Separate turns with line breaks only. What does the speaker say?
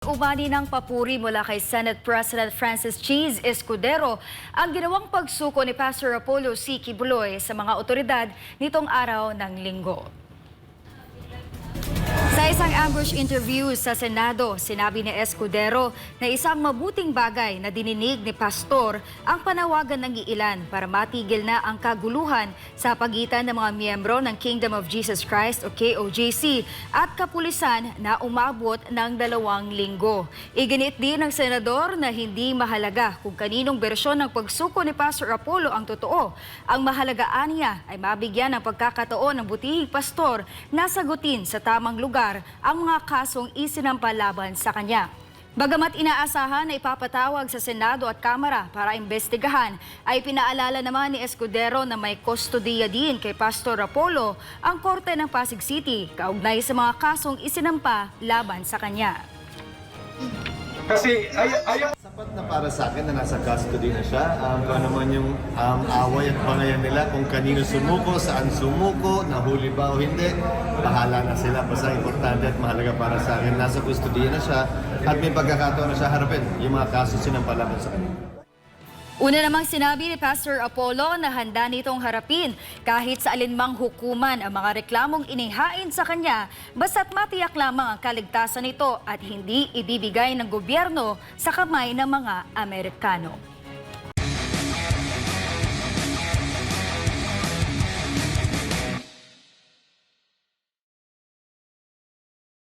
Umani ng papuri mula kay Senate President Francis Cheese Escudero ang ginawang pagsuko ni Pastor Apollo C. Quiboloy sa mga otoridad nitong araw ng Linggo. Sa isang ambush interview sa Senado, sinabi ni Escudero na isang mabuting bagay na dininig ni Pastor ang panawagan ng iilan para matigil na ang kaguluhan sa pagitan ng mga miyembro ng Kingdom of Jesus Christ o KOJC at kapulisan na umabot ng 2 linggo. Iginit din ng senador na hindi mahalaga kung kaninong bersyon ng pagsuko ni Pastor Apollo ang totoo. Ang mahalagaan niya ay mabigyan ng pagkakataon ng butihing pastor na sagutin sa tamang lugar ang mga kasong isinampa laban sa kanya. Bagamat inaasahan na ipapatawag sa Senado at Kamara para imbestigahan, ay pinaalala naman ni Escudero na may kustodiya din kay Pastor Apollo ang Korte ng Pasig City kaugnay sa mga kasong isinampa laban sa kanya.
Kasi ayaw.
Sapat na para sa akin na nasa custody na siya. Kung ano man yung away at bangayan nila, kung kanino sumuko, saan sumuko, nahuli ba o hindi, bahala na sila. Basta importante at mahalaga para sa akin, nasa custody na siya at may pagkakataon na siya harapin yung mga kaso sinampalaban sa kanya.
Una namang sinabi ni Pastor Apollo na handa nitong harapin kahit sa alinmang hukuman ang mga reklamong inihain sa kanya basta't matiyak lamang ang kaligtasan nito at hindi ibibigay ng gobyerno sa kamay ng mga Amerikano.